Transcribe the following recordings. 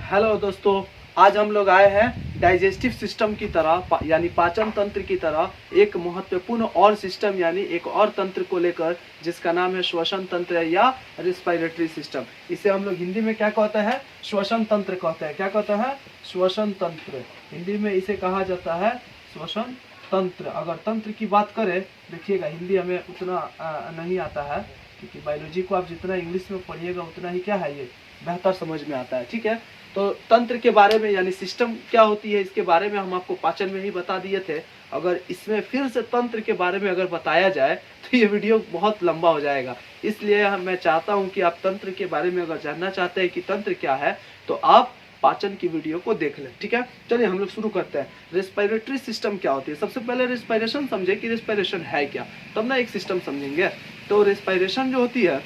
Hello दोस्तों, आज हम लोग आए हैं डाइजेस्टिव सिस्टम की तरह यानी पाचन तंत्र की तरह एक महत्वपूर्ण और सिस्टम यानी एक और तंत्र को लेकर, जिसका नाम है श्वसन तंत्र या रेस्पिरेटरी सिस्टम। इसे हम लोग हिंदी में क्या कहते हैं? श्वसन तंत्र कहते हैं। क्या कहते हैं? श्वसन तंत्र। हिंदी में इसे कहा जाता है श्वसन तंत्र। अगर तंत्र की बात करें, देखिएगा हिंदी हमें उतना नहीं आता है, क्योंकि बायोलॉजी को आप जितना इंग्लिश में पढ़िएगा उतना ही क्या है ये बेहतर समझ में आता है। ठीक है, तो तंत्र के बारे में यानी सिस्टम क्या होती है इसके बारे में हम आपको पाचन में ही बता दिए थे। अगर इसमें फिर से तंत्र के बारे में अगर बताया जाए तो ये वीडियो बहुत लंबा हो जाएगा। इसलिए मैं चाहता हूं कि आप तंत्र के बारे में अगर जानना चाहते हैं कि तंत्र क्या है तो आप पाचन की वीडियो को देख लें। ठीक है, चलिए हम लोग शुरू करते हैं। रेस्पिरेटरी सिस्टम क्या होती है? सबसे पहले रेस्पिरेशन समझे कि रेस्पिरेशन है क्या, तब ना एक सिस्टम समझेंगे। तो रेस्पिरेशन जो होती है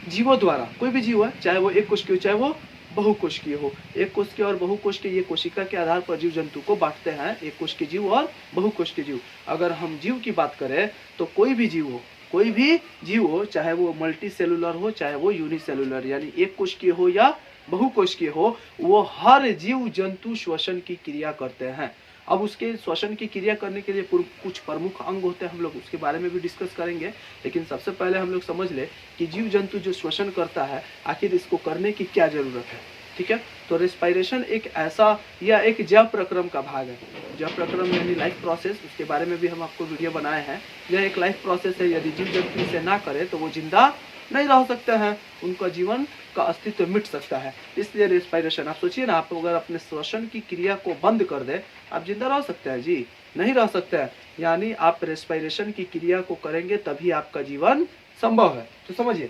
जीवों द्वारा, कोई भी जीव है, चाहे वो एक कोशिकीय हो चाहे वो बहुकोशिकीय हो। एक कोशिकीय और बहुकोशिकीय ये कोशिका के आधार पर जीव जंतु को बांटते हैं, एक कोशिकीय जीव और बहुकोशिकीय जीव। अगर हम जीव की बात करें तो कोई भी जीव हो, कोई भी जीव हो, चाहे वो मल्टी सेलुलर हो चाहे वो यूनिसेलुलर यानी एक कोशिकीय हो या बहुकोशिकीय हो, वो हर जीव जंतु श्वसन की क्रिया करते हैं। अब उसके श्वसन की क्रिया करने के लिए कुछ प्रमुख अंग होते हैं, हम लोग उसके बारे में भी डिस्कस करेंगे। लेकिन सबसे पहले हम लोग समझ ले कि जीव जंतु जो श्वसन करता है आखिर इसको करने की क्या जरूरत है। ठीक है, तो रेस्पिरेशन एक ऐसा या एक जैव प्रक्रम का भाग है। जैव प्रक्रम यानी लाइफ प्रोसेस, उसके बारे में भी हम आपको वीडियो बनाए हैं। यह एक लाइफ प्रोसेस है, यदि जीव जंतु इसे ना करे तो वो जिंदा नहीं रह सकते हैं, उनका जीवन का अस्तित्व मिट सकता है। इसलिए रेस्पिरेशन, आप सोचिए ना, आप अगर अपने श्वसन की क्रिया को बंद कर दे, आप जिंदा रह सकते हैं? जी नहीं रह सकते हैं। यानी आप रेस्पिरेशन की क्रिया को करेंगे तभी आपका जीवन संभव है। तो समझिए,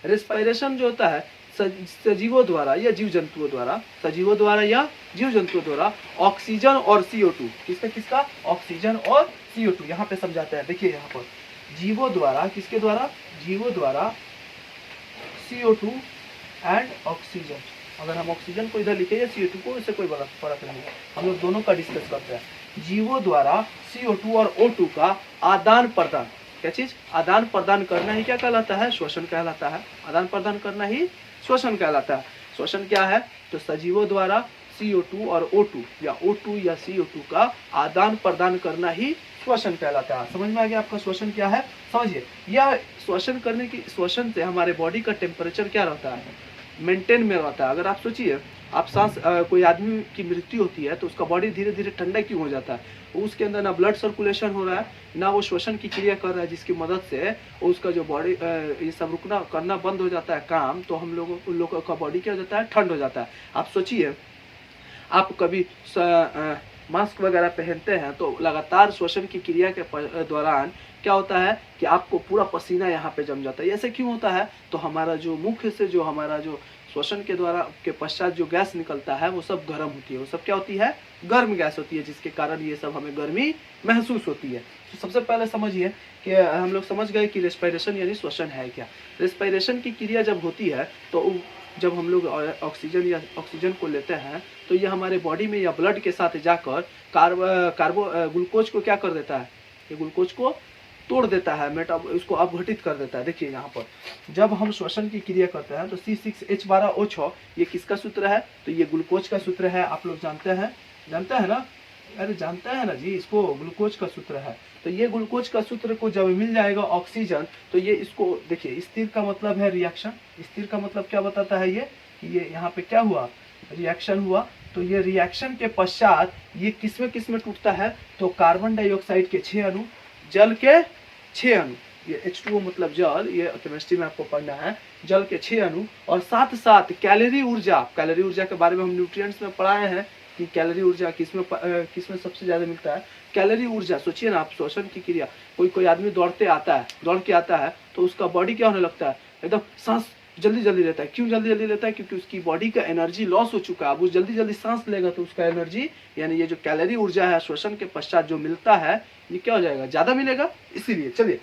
रेस्पिरेशन जो होता है सजीवों द्वारा या जीव जंतुओं द्वारा, सजीवों द्वारा या जीव जंतुओं द्वारा ऑक्सीजन और CO2, किसका किसका? ऑक्सीजन और CO2 यहाँ पे समझाते हैं। देखिए यहाँ पर जीवों द्वारा, किसके द्वारा? जीवों द्वारा CO2 एंड ऑक्सीजन। अगर हम ऑक्सीजन को इधर लिखे या CO2 को, इससे कोई फर्क नहीं है, हम लोग दोनों का डिस्कस करते हैं। जीवों द्वारा CO2 और O2 का आदान प्रदान, क्या चीज? आदान प्रदान करना ही क्या कहलाता है? श्वसन कहलाता है। आदान प्रदान करना ही श्वसन कहलाता है। श्वसन क्या है? तो सजीवों द्वारा CO2 और O2 या O2 या CO2 का आदान प्रदान करना ही श्वसन कहलाता है। समझ में आ गया आपका श्वसन क्या है? समझिए, यह श्वसन करने की, श्वसन से हमारे बॉडी का टेम्परेचर क्या रहता है? मेंटेन में रहता है। अगर आप सोचिए, आप सांस कोई आदमी की मृत्यु होती है तो उसका बॉडी धीरे धीरे ठंडा क्यों हो जाता है? उसके अंदर ना ब्लड सर्कुलेशन हो रहा है, ना वो श्वसन की क्रिया कर रहा है, जिसकी मदद से उसका जो बॉडी ये सब रुकना करना बंद हो जाता है काम, तो हम लोगों उन लोगों का बॉडी क्या हो जाता है? ठंड हो जाता है। आप सोचिए, आप कभी मास्क वगैरह पहनते हैं तो लगातार श्वसन की क्रिया के दौरान क्या होता है कि आपको पूरा पसीना यहाँ पे जम जाता है। ऐसे क्यों होता है? तो हमारा जो मुख से जो हमारा जो श्वसन के द्वारा के पश्चात जो गैस निकलता है वो सब गर्म होती है। वो सब क्या होती है? गर्म गैस होती है, जिसके कारण ये सब हमें गर्मी महसूस होती है। तो सबसे पहले समझिए कि हम लोग समझ गए कि रेस्पिरेशन यानी श्वसन है क्या। रेस्पिरेशन की क्रिया जब होती है तो जब हम लोग ऑक्सीजन को लेते हैं तो ये हमारे बॉडी में या ब्लड के साथ जाकर ग्लूकोज को क्या कर देता है? ये ग्लूकोज को तोड़ देता है, उसको अपघटित कर देता है। देखिए यहाँ पर जब हम श्वसन की क्रिया करते हैं तो C6H12O6 ये किसका सूत्र है? तो ये ग्लूकोज का सूत्र है। आप लोग जानते हैं ना? अरे जानते हैं ना जी, इसको ग्लूकोज का सूत्र है। तो ये ग्लूकोज का सूत्र को जब मिल जाएगा ऑक्सीजन, तो ये इसको देखिए, स्थिर का मतलब है रिएक्शन। स्थिर का मतलब क्या बताता है? ये कि ये यहाँ पे क्या हुआ? रिएक्शन हुआ। तो ये रिएक्शन के पश्चात ये किसमें टूटता है? तो कार्बन डाइऑक्साइड के 6 अणु, जल के 6 अणु, ये H2O मतलब जल, ये केमिस्ट्री में आपको पढ़ना है, जल के 6 अणु, और साथ साथ कैलोरी ऊर्जा। कैलोरी ऊर्जा के बारे में हम न्यूट्रिएंट्स में पढ़ाए हैं कि कैलोरी ऊर्जा किसमें सबसे ज्यादा मिलता है? कैलोरी ऊर्जा। सोचिए ना, आप श्वसन की क्रिया, कोई आदमी दौड़ के आता है तो उसका बॉडी क्या होने लगता है? एकदम सांस जल्दी जल्दी लेता है। क्यों जल्दी जल्दी लेता है? क्योंकि उसकी बॉडी का एनर्जी लॉस हो चुका है। अब वो जल्दी जल्दी सांस लेगा तो उसका एनर्जी यानी ये जो कैलोरी ऊर्जा है श्वसन के पश्चात जो मिलता है, ये क्या हो जाएगा? ज्यादा मिलेगा। इसीलिए चलिए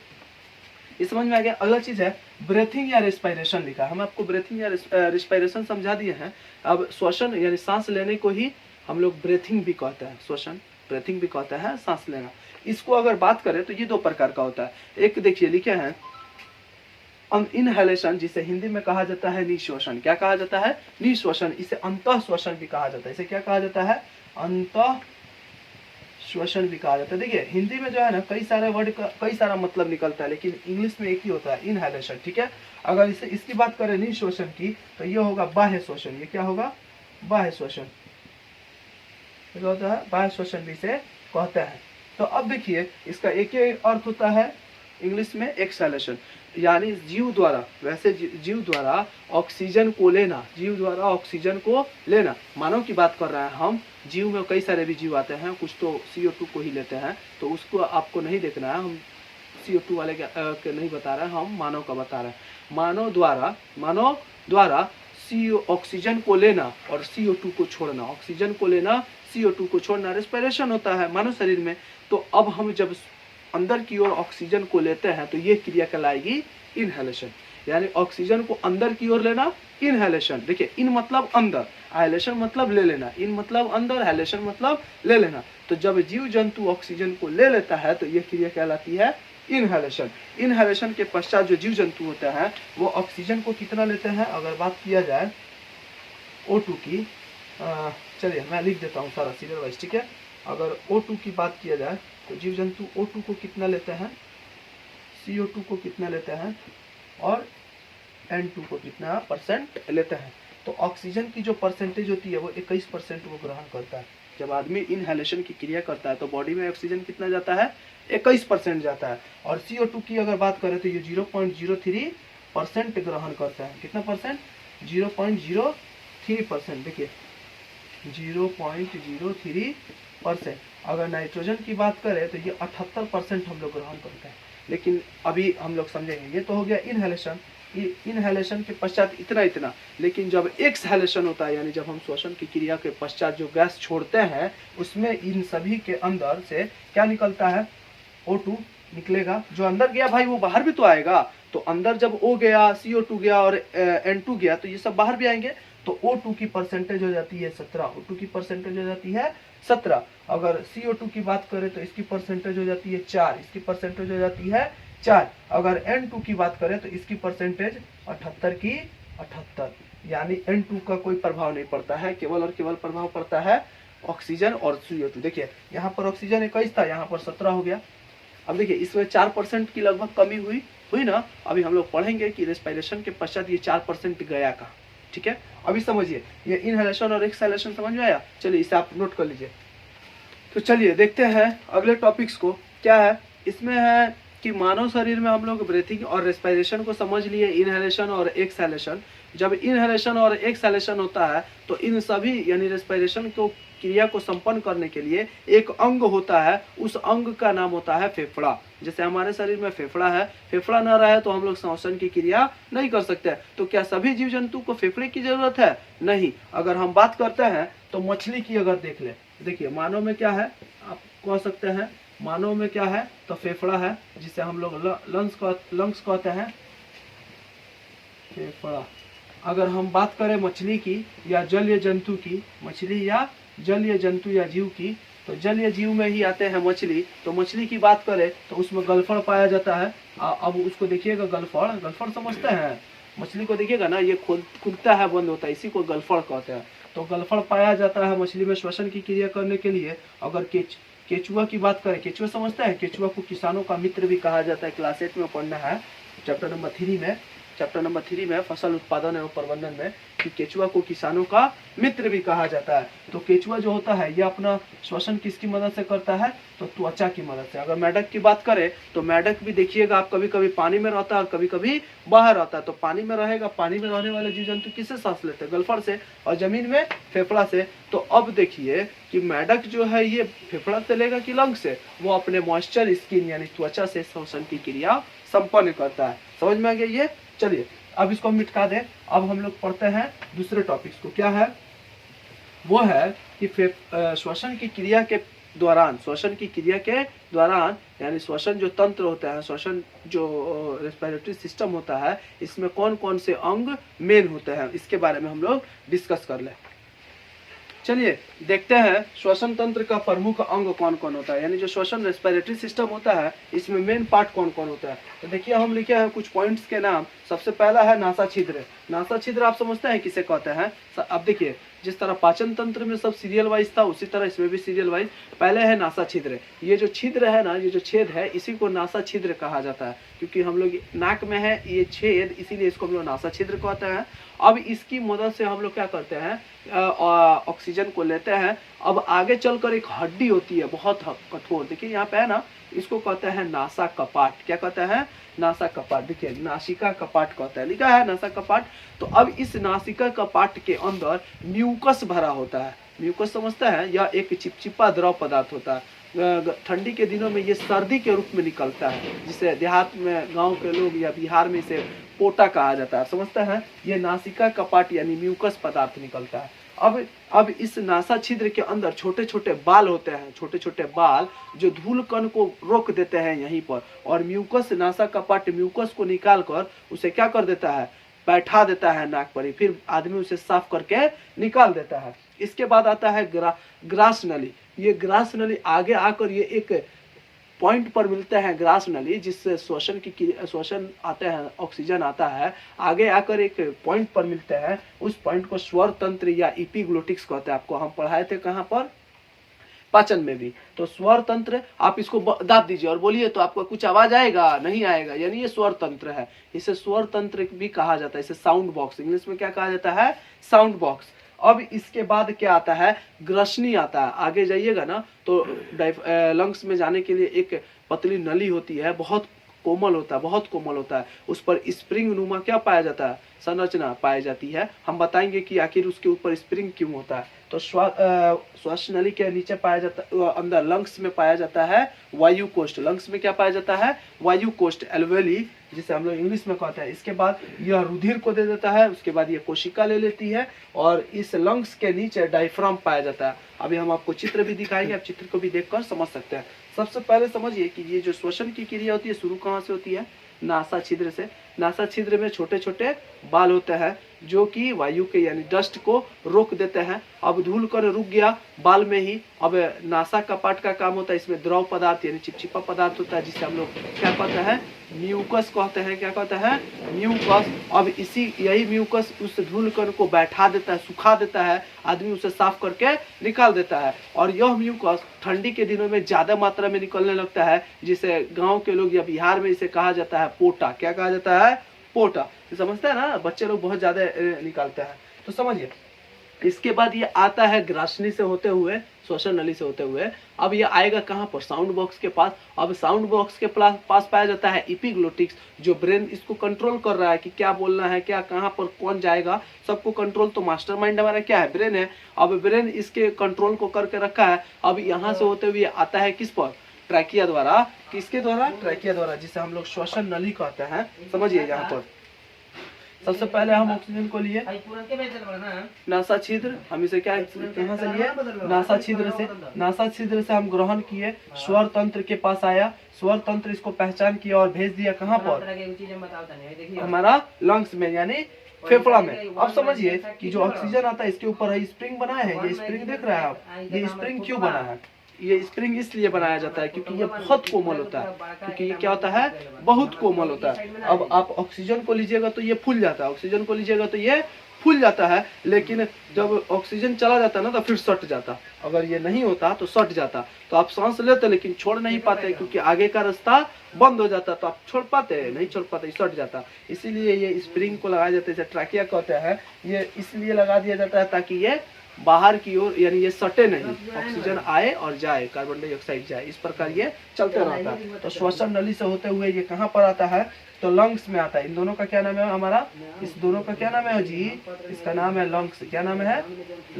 ये समझ में आ गया। अगला चीज है ब्रेथिंग या रेस्पिरेशन लिखा है। हम आपको ब्रेथिंग या रेस्पिरेशन समझा दिए हैं। अब श्वसन यानी सांस लेने को ही हम लोग ब्रेथिंग भी कहते हैं। श्वसन ब्रेथिंग भी कहते हैं सांस लेना। इसको अगर बात करें तो ये 2 प्रकार का होता है। एक देखिए लिखे हैं इनहेलेशन, जिसे हिंदी में कहा जाता है निश्वसन। क्या कहा जाता है? निश्वसन। इसे अंतः श्वसन भी कहा जाता है। इसे क्या कहा जाता है? अंतः श्वसन भी कहा जाता है। देखिए हिंदी में जो है ना कई सारे वर्ड का कई सारा मतलब निकलता है, लेकिन इंग्लिश में एक ही होता है, इनहेलेशन। ठीक है, अगर इसे इसकी बात करें निश्वसन की तो ये होगा बाह्य श्वसन। ये क्या होगा? बाह्य श्वसन। क्या होता है? बाह्य श्वसन भी इसे कहते हैं। तो अब देखिए इसका एक ही अर्थ होता है इंग्लिश में, एक्सहेलेशन, यानी जीव द्वारा, वैसे जीव द्वारा ऑक्सीजन को लेना, जीव द्वारा ऑक्सीजन को लेना। मानव की बात कर रहे हैं हम। जीव में कई सारे भी जीव आते हैं, कुछ तो CO2 को ही लेते हैं, तो उसको आपको नहीं देखना है। हम CO2 वाले के नहीं बता रहे हैं, हम मानव का बता रहे हैं। मानव द्वारा ऑक्सीजन को लेना और CO2 को छोड़ना, ऑक्सीजन को लेना, CO2 को छोड़ना, रेस्पिरेशन होता है मानव शरीर में। तो अब हम जब अंदर की ओर ऑक्सीजन को लेते हैं तो ये क्रिया कहलाएगी इनहेलेशन, यानी ऑक्सीजन को अंदर की ओर लेना, इनहेलेशन। देखिए इन मतलब अंदर, हाइलेशन मतलब ले लेना, इन मतलब अंदर, हाइलेशन मतलब ले लेना। तो जब जीव जंतु ऑक्सीजन को ले लेता है तो ये क्रिया कहलाती है इनहेलेशन। इनहेलेशन के पश्चात जो जीव जंतु होते हैं वो ऑक्सीजन को कितना लेते हैं? अगर बात किया जाए O2 की, चलिए मैं लिख देता हूँ सारा सीरियल वाइज। ठीक है, अगर O2 की बात किया जाए तो जीव जंतु O2 को कितना लेते हैं, CO2 को कितना लेते हैं और N2 को कितना परसेंट लेते हैं। तो ऑक्सीजन की जो परसेंटेज होती है वो 21% वो ग्रहण करता है। जब आदमी इनहेलेशन की क्रिया करता है तो बॉडी में ऑक्सीजन कितना जाता है? 21% जाता है। और CO2 की अगर बात करें तो ये 0.03% ग्रहण करता है। कितना परसेंट? 0.03%। देखिए 0.03%। अगर नाइट्रोजन की बात करें तो ये 78% हम लोग ग्रहण करते हैं। लेकिन अभी हम लोग समझेंगे, ये तो हो गया इनहेलेशन। इनहेलेशन के पश्चात इतना, लेकिन जब एक्सहेलेशन होता है, यानी जब हम श्वसन की क्रिया के पश्चात जो गैस छोड़ते हैं उसमें इन सभी के अंदर से क्या निकलता है? O2 निकलेगा। जो अंदर गया भाई वो बाहर भी तो आएगा। तो अंदर जब O गया, CO2 गया और N2 गया तो ये सब बाहर भी आएंगे। तो O2 की परसेंटेज हो जाती है 17। O2 की परसेंटेज हो जाती है 17। अगर CO2 की बात करें तो इसकी परसेंटेज हो जाती है 4, इसकी परसेंटेज हो जाती है 4। अगर N2 की बात करें तो इसकी परसेंटेज 78 की 78, यानी N2 का कोई प्रभाव नहीं पड़ता है, केवल और केवल प्रभाव पड़ता है ऑक्सीजन और CO2। देखिए यहाँ पर ऑक्सीजन 21 था, यहाँ पर 17 हो गया। अब देखिए इसमें 4% की लगभग कमी हुई ना। अभी हम लोग पढ़ेंगे कि रेस्पिरेशन के पश्चात ये 4% गया कहाँ। ठीक है, अभी समझिए ये इनहेलेशन और एक्सहेलेशन समझ में आया? चलिए इसे आप नोट कर लीजिए। तो चलिए देखते हैं अगले टॉपिक्स को। क्या है इसमें? है कि मानव शरीर में हम लोग ब्रीथिंग और रेस्पिरेशन को समझ लिए, इनहेलेशन और एक्सहेलेशन। जब इनहेलेशन और एक्सहेलेशन होता है तो इन सभी यानी रेस्पिरेशन को क्रिया को संपन्न करने के लिए एक अंग होता है, उस अंग का नाम होता है फेफड़ा। जैसे हमारे शरीर में फेफड़ा है, फेफड़ा न रहे तो हम लोग श्वसन की क्रिया नहीं कर सकते। तो क्या सभी जीव जंतु को फेफड़े की जरूरत है? नहीं। अगर हम बात करते हैं तो मछली की अगर देख ले, देखिए मानव में क्या है, आप कह सकते हैं मानव में क्या है? तो फेफड़ा है, जिसे हम लोग लंग्स कहते हैं, फेफड़ा। अगर हम बात करें मछली की या जलीय जंतु की, मछली या जलीय जंतु या जीव की, तो जलीय जीव में ही आते हैं मछली। तो मछली की बात करें तो उसमें गलफड़ पाया जाता है। अब उसको देखिएगा, गलफड़ समझते हैं? मछली को देखिएगा ना, ये खुलता है, बंद होता है, इसी को गलफड़ कहते हैं। तो गलफड़ पाया जाता है मछली में श्वसन की क्रिया करने के लिए। अगर केचुआ की बात करें, केचुआ समझते हैं? केचुआ को किसानों का मित्र भी कहा जाता है। क्लास 8 में पढ़ना है, चैप्टर नंबर 3 में फसल उत्पादन एवं प्रबंधन में, कि केचुआ को किसानों का मित्र भी कहा जाता है। तो केचुआ जो होता है ये अपना श्वसन किसकी मदद से करता है? तो त्वचा की मदद से। अगर मेढक की बात करें तो मेढक भी देखिएगा आप, कभी कभी पानी में रहता है और कभी कभी बाहर रहता है। तो पानी में रहेगा, पानी में रहने वाले जीव जंतु किससे सांस लेते हैं? गलफड़ से। और जमीन में फेफड़ा से। तो अब देखिए कि मेढक जो है ये फेफड़ा से लेगा कि लंग से? वो अपने मॉइस्चर स्किन यानी त्वचा से श्वसन की क्रिया संपन्न करता है। समझ में आ गया ये? चलिए अब इसको मिटा दें। अब हम लोग पढ़ते हैं दूसरे टॉपिक्स को। क्या है वो? है कि श्वसन की क्रिया के दौरान यानी श्वसन जो तंत्र होता है, श्वसन जो रेस्पिरेटरी सिस्टम होता है, इसमें कौन कौन से अंग मेन होते हैं, इसके बारे में हम लोग डिस्कस कर लें। चलिए देखते हैं श्वसन तंत्र का प्रमुख अंग कौन कौन होता है, यानी जो श्वसन रेस्पिरेटरी सिस्टम होता है इसमें मेन पार्ट कौन कौन होता है। तो देखिए हम लिखे हैं कुछ पॉइंट्स के नाम, सबसे पहला है नासा छिद्र। नासा छिद्र आप समझते हैं किसे कहते हैं? अब देखिए, जिस तरह पाचन तंत्र में सब सीरियल वाइज था, उसी तरह इसमें भी सीरियल वाइज। पहले है नासा छिद्र। ये जो छिद्र है ना, ये जो छेद है, इसी को नासा छिद्र कहा जाता है, क्योंकि हम लोग नाक में है ये छेद, इसीलिए इसको हम लोग नासा छिद्र कहते हैं। अब इसकी मदद से हम लोग क्या करते हैं, ऑक्सीजन को लेते हैं। अब आगे चलकर एक हड्डी होती है बहुत कठोर, देखिए यहाँ पे है ना, इसको कहते हैं नासा कपाट। क्या कहते हैं? नासा कपाट। देखिए नासिका कपाट कहते हैं, लिखा है नासा कपाट। तो अब इस नासिका कपाट के अंदर म्यूकस भरा होता है। म्यूकस समझते हैं? यह एक चिपचिपा द्रव पदार्थ होता है। ठंडी के दिनों में ये सर्दी के रूप में निकलता है, जिसे देहात में, गांव के लोग या बिहार में इसे पोटा कहा जाता है। समझते हैं? ये नासिका कपाट यानी म्यूकस पदार्थ निकलता है। अब इस नासा छिद्र के अंदर छोटे छोटे बाल होते हैं, छोटे छोटे बाल जो धूल कण को रोक देते हैं यहीं पर, और म्यूकस, नासा कपाट म्यूकस को निकाल कर उसे क्या कर देता है, बैठा देता है नाक पर ही, फिर आदमी उसे साफ करके निकाल देता है। इसके बाद आता है ग्रास नली। ये ग्रास नली आगे आकर ये एक पॉइंट पर मिलते हैं, ग्रास नली, जिससे श्वसन आते हैं, ऑक्सीजन आता है। आगे आकर एक पॉइंट पर मिलते हैं, उस पॉइंट को स्वर तंत्र या इपिग्लोटिक्स कहते हैं। आपको हम पढ़ाए थे कहाँ पर? पाचन में भी। तो स्वर तंत्र, आप इसको दाब दीजिए और बोलिए तो आपको कुछ आवाज आएगा? नहीं आएगा, यानी ये स्वर तंत्र है। इसे स्वर तंत्र भी कहा जाता है, इसे साउंड बॉक्स, इंग्लिश में क्या कहा जाता है? Sound box. अब इसके बाद क्या आता है? ग्रसनी आता है। आगे जाइएगा ना तो लंग्स में जाने के लिए एक पतली नली होती है, बहुत कोमल होता है, बहुत कोमल होता है। उस पर स्प्रिंग नुमा क्या पाया जाता है? संरचना पाई जाती है। हम बताएंगे कि आखिर उसके ऊपर स्प्रिंग क्यों होता है। तो श्वास नली के नीचे पाया जाता है, अंदर लंग्स में पाया जाता है वायु कोष्ठ। लंग्स में क्या पाया जाता है? वायु कोष्ठ, एल्वेली, जिसे हम लोग इंग्लिश में कहते हैं। इसके बाद यह रुधिर को दे देता है, उसके बाद ये कोशिका ले लेती है, और इस लंग्स के नीचे डायफ्राम पाया जाता है। अभी हम आपको चित्र भी दिखाएंगे, आप चित्र को भी देखकर समझ सकते हैं। सबसे पहले समझिए कि ये जो श्वसन की क्रिया होती है, शुरू कहाँ से होती है? नासा छिद्र से। नासा छिद्र में छोटे छोटे बाल होते हैं जो कि वायु के यानी डस्ट को रोक देते हैं। अब धूल कण रुक गया बाल में ही। अब नासा कपाट का काम होता है, इसमें द्रव पदार्थ यानी चिपचिपा पदार्थ होता है, जिसे हम लोग क्या कहते हैं? म्यूकस कहते हैं। क्या कहते हैं? म्यूकस। अब यही म्यूकस उस धूल कण को बैठा देता है, सुखा देता है, आदमी उसे साफ करके निकाल देता है। और यह म्यूकस ठंडी के दिनों में ज्यादा मात्रा में निकलने लगता है, जिसे गांव के लोग या बिहार में इसे कहा जाता है पोटा। क्या कहा जाता है? पोटा। समझते हैं ना, बच्चे लोग बहुत ज्यादा निकालते हैं। तो समझिए, इसके बाद ये आता है ग्रासनी से होते हुए, श्वसन नली से होते हुए। अब ये आएगा कहाँ पर? साउंड बॉक्स के पास। अब साउंड बॉक्स के पास पाया जाता है इपिग्लोटिक्स, जो ब्रेन इसको कंट्रोल कर रहा है कि क्या बोलना है, क्या कहाँ पर कौन जाएगा, सबको कंट्रोल। तो मास्टरमाइंड हमारा क्या है? ब्रेन है। अब ब्रेन इसके कंट्रोल को करके रखा है। अब यहाँ से होते हुए आता है किस पर? ट्रैकिया द्वारा। किसके द्वारा? ट्रैकिया द्वारा, जिसे हम लोग श्वसन नली कहते हैं। समझिए, यहाँ पर सबसे पहले हम ऑक्सीजन को लिए नासा छिद्र, हम इसे क्या कहाँ से लिए? नासा छिद्र से। नासा छिद्र से हम ग्रहण किए, स्वर तंत्र के पास आया, स्वर तंत्र इसको पहचान किया और भेज दिया कहाँ पर? हमारा लंग्स में यानी फेफड़ा में। अब समझिए कि जो ऑक्सीजन आता है इसके ऊपर है स्प्रिंग बना है। ये स्प्रिंग देख रहे हैं आप? ये स्प्रिंग क्यों बना है? ये स्प्रिंग इसलिए बनाया जाता है क्योंकि ये बहुत कोमल होता है, क्योंकि ये क्या होता है? बहुत कोमल होता है। अब आप ऑक्सीजन को लीजिएगा तो ये फूल जाता है, ऑक्सीजन को लीजिएगा तो ये फूल जाता है, लेकिन जब ऑक्सीजन चला जाता है ना तो फिर सट जाता। अगर ये नहीं होता तो सट जाता। तो आप सांस लेते लेकिन छोड़ नहीं पाते, क्योंकि आगे का रास्ता बंद हो जाता। तो आप छोड़ पाते? नहीं छोड़ पाते, सट जाता। इसीलिए ये स्प्रिंग को लगाया जाता है, जैसे ट्रैकिया कहते हैं। ये इसलिए लगा दिया जाता है ताकि ये बाहर की ओर यानी ये सटे नहीं, ऑक्सीजन आए और जाए, कार्बन डाइऑक्साइड जाए, इस प्रकार ये चलते रहता है। तो श्वसन नली से होते हुए ये कहाँ पर आता है? तो लंग्स में आता है। इन दोनों का क्या नाम है हमारा? इस दोनों का क्या नाम है जी? इसका नाम है लंग्स। क्या नाम है?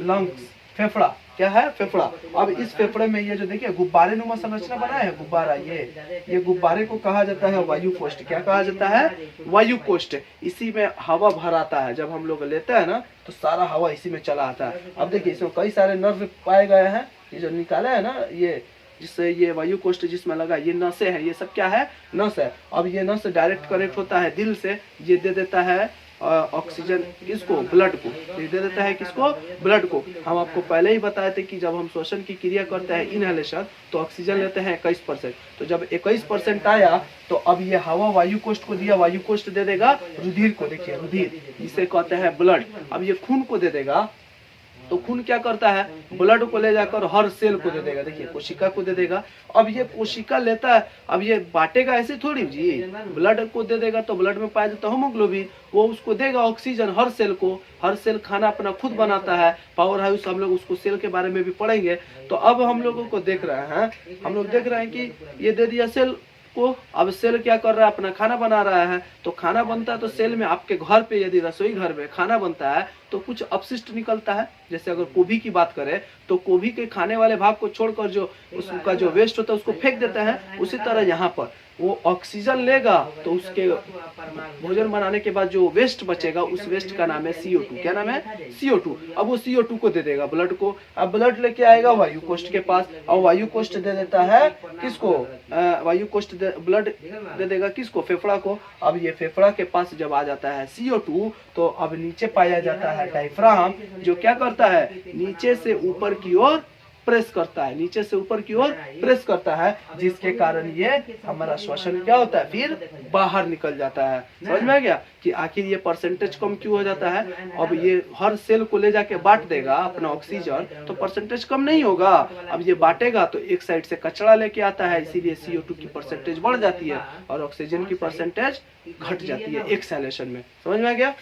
लंग्स। फेफड़ा। क्या है? फेफड़ा। अब इस फेफड़े में ये जो देखिए गुब्बारे नुमा संरचना बना है, गुब्बारा, ये गुब्बारे को कहा जाता है वायु कोष्ठ। क्या कहा जाता है? वायु कोष्ठ। इसी में हवा भर आता है, जब हम लोग लेते हैं ना तो सारा हवा इसी में चला आता है। अब देखिए इसमें कई सारे नर्व पाए गए हैं, ये जो निकाले है ना, ये जिससे ये वायु कोष्ठ जिसमें लगा, ये नसें हैं, ये सब क्या है? नस है। अब ये नस डायरेक्ट कनेक्ट होता है दिल से, ये दे देता है ऑक्सीजन किसको, ब्लड को, ये दे देता है किसको, ब्लड को। हम आपको पहले ही बताए थे कि जब हम श्वसन की क्रिया करते हैं इनहेलेशन तो ऑक्सीजन लेते हैं 21%। तो जब 21% आया तो अब ये हवा वायु कोष्ठ को दिया, वायु कोष्ठ दे देगा रुधिर को, देखिए रुधिर इसे कहते हैं ब्लड। अब ये खून को दे देगा, तो खून क्या करता है, ब्लड को ले जाकर हर सेल को दे देगा, देखिए कोशिका को दे देगा। अब ये कोशिका लेता है, अब ये बांटेगा ऐसे थोड़ी जी, ब्लड को दे देगा तो ब्लड में पाया जाता है हीमोग्लोबिन, वो उसको देगा ऑक्सीजन हर सेल को। हर सेल खाना अपना खुद बनाता है, पावर हाउस, हम लोग उसको सेल के बारे में भी पढ़ेंगे। तो अब हम लोगों को देख रहे हैं, हम लोग देख रहे हैं कि ये दे दिया सेल को, अब सेल क्या कर रहा है, अपना खाना बना रहा है। तो खाना बनता है तो सेल में, आपके घर पे यदि रसोई घर में खाना बनता है तो कुछ अपशिष्ट निकलता है। जैसे अगर गोभी की बात करें तो गोभी के खाने वाले भाग को छोड़कर जो उसका जो वेस्ट होता है उसको फेंक देता है। उसी तरह यहाँ पर वो ऑक्सीजन लेगा तो उसके भोजन बनाने के बाद जो वेस्ट बचेगा उस वेस्ट का नाम है CO2। क्या नाम है, CO2। अब वो CO2 को दे देगा ब्लड को। अब ब्लड लेके आएगा वायु कोष्ठ के पास, और वायु कोष्ठ दे देता है किसको, वायु कोष्ठ ब्लड दे देगा किसको, फेफड़ा को। अब ये फेफड़ा के पास जब आ जाता है CO2 तो अब नीचे पाया जाता है डायफ्राम, जो क्या करता है, नीचे से ऊपर की ओर प्रेस करता है, नीचे से ऊपर की ओर प्रेस करता है, जिसके कारण ये हमारा श्वसन क्या होता है, फिर बाहर निकल जाता है। समझ में आ गया कि आखिर ये परसेंटेज कम क्यों हो जाता है। अब ये हर सेल को ले जाके बांट देगा अपना ऑक्सीजन, तो परसेंटेज कम नहीं होगा। अब ये बांटेगा तो एक साइड से कचरा लेके आता है, इसीलिए CO2 की परसेंटेज बढ़ जाती है और ऑक्सीजन की परसेंटेज घट जाती है एक्सहेलेशन में। समझ में आ गया।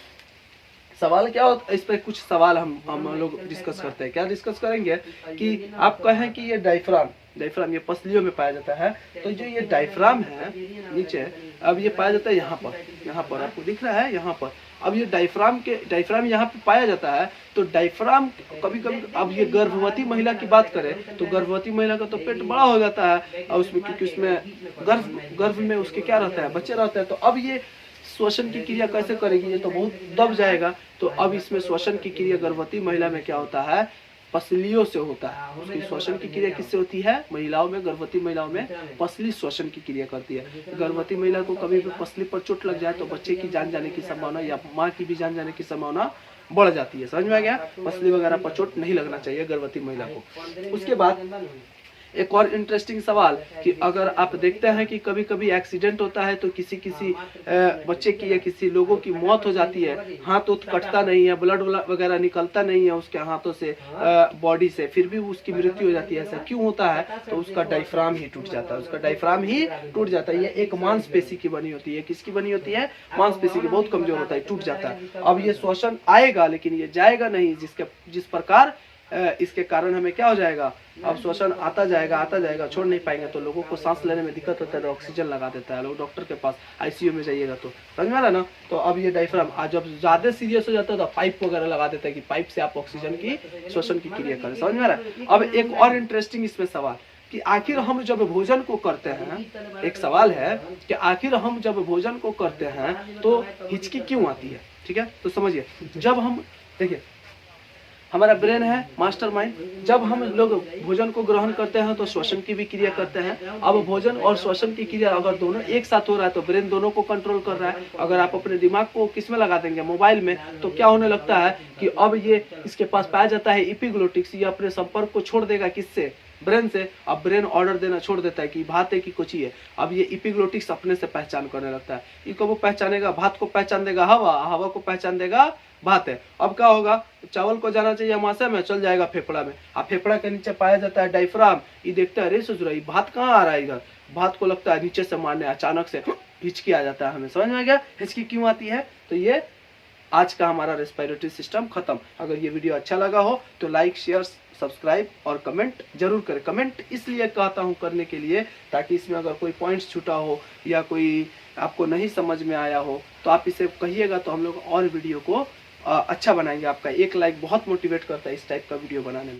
सवाल क्या होता है, इस पर कुछ सवाल हम लोग डिस्कस करते हैं। क्या डिस्कस करेंगे कि आप कहें कि ये डायफ्राम ये पसलियों में पाया जाता है। तो जो ये डायफ्राम है नीचे, अब ये पाया जाता है यहाँ पर आपको दिख रहा है यहाँ पर। अब ये डायफ्राम यहाँ पे पाया जाता है। तो डायफ्राम कभी कभी, अब ये गर्भवती महिला की बात करें तो गर्भवती महिला का तो पेट बड़ा हो जाता है और उसमें, क्योंकि उसमें गर्भ में उसके क्या रहता है, बच्चे रहते हैं। तो अब ये श्वसन की क्रिया कैसे करेगी, ये तो बहुत दब जाएगा। तो अब इसमें श्वसन की क्रिया गर्भवती महिला में क्या होता है, पसलियों से होता है। उसकी श्वसन की क्रिया किससे होती है, महिलाओं में, गर्भवती महिलाओं में पसली श्वसन की क्रिया करती है। गर्भवती महिला को कभी भी पसली पर चोट लग जाए तो बच्चे की जान जाने की संभावना या माँ की भी जान जाने की संभावना बढ़ जाती है। समझ में आ गया। पसली वगैरह पर चोट नहीं लगना चाहिए गर्भवती महिला को। उसके बाद एक और इंटरेस्टिंग सवाल कि अगर आप देखते हैं कि कभी कभी एक्सीडेंट होता है तो किसी बच्चे की या किसी लोगों की मौत हो जाती है, हाथ उत कटता नहीं है, ब्लड वगैरह निकलता नहीं है उसके हाथों से, बॉडी से, फिर भी उसकी मृत्यु हो जाती है। ऐसा क्यों होता है, तो उसका डायफ्राम ही टूट जाता है, उसका डायफ्राम ही टूट जाता है। ये एक मांसपेशी की बनी होती है। किसकी बनी होती है, मांसपेशी की, बहुत कमजोर होता है, टूट जाता है। अब ये श्वसन आएगा लेकिन ये जाएगा नहीं, जिस प्रकार इसके कारण हमें क्या हो जाएगा, अब श्वसन आता जाएगा, छोड़ नहीं पाएंगे। तो लोगों को सांस लेने में दिक्कत होता है तो ऑक्सीजन लगा देता है, लोग डॉक्टर के पास ICU में जाइएगा तो। समझ में आ रहा ना। तो अब ये डायफ्राम जब ज्यादा सीरियस हो जाता है तो पाइप वगैरह लगा देता है कि पाइप से आप ऑक्सीजन की श्वसन की क्रिया करें। समझ में आ रहा है। अब एक और इंटरेस्टिंग इसमें सवाल कि आखिर हम जब भोजन को करते हैं, एक सवाल है कि आखिर हम जब भोजन को करते हैं तो हिचकी क्यों आती है। ठीक है, तो समझिए, जब हम देखिए हमारा ब्रेन है मास्टरमाइंड, जब हम लोग भोजन को ग्रहण करते हैं तो श्वसन की भी क्रिया करते हैं। अब भोजन और श्वसन की क्रिया अगर दोनों एक साथ हो रहा है तो ब्रेन दोनों को कंट्रोल कर रहा है। अगर आप अपने दिमाग को किस में लगा देंगे, मोबाइल में, तो क्या होने लगता है कि अब ये इसके पास पाया जाता है एपिग्लोटिक्स, ये अपने संपर्क को छोड़ देगा किससे, ब्रेन से। अब ब्रेन ऑर्डर देना छोड़ देता है कि भात है कि कुछ ही है। अब ये एपिग्लोटिक्स अपने से पहचान करने लगता है। ये कब पहचानेगा, भात को पहचान देगा हवा, हवा को पहचान देगा भात है। अब क्या होगा, चावल को जाना चाहिए अमाशय में, चल जाएगा फेफड़ा में। अब फेफड़ा के नीचे पाया जाता है डायफ्राम, ये देखता है, अरे सोच रहा है भात कहाँ आ रहा है इधर, भात को लगता है नीचे से मारने, अचानक से हिचकी आ जाता है। हमें समझ में आ गया हिचकी क्यों आती है। तो ये आज का हमारा रेस्पिरेटरी सिस्टम खत्म। अगर ये वीडियो अच्छा लगा हो तो लाइक, शेयर, सब्सक्राइब और कमेंट जरूर करें। कमेंट इसलिए कहता हूँ करने के लिए ताकि इसमें अगर कोई पॉइंट्स छूटा हो या कोई आपको नहीं समझ में आया हो तो आप इसे कहिएगा, तो हम लोग और वीडियो को अच्छा बनाएंगे। आपका एक लाइक बहुत मोटिवेट करता है इस टाइप का वीडियो बनाने में।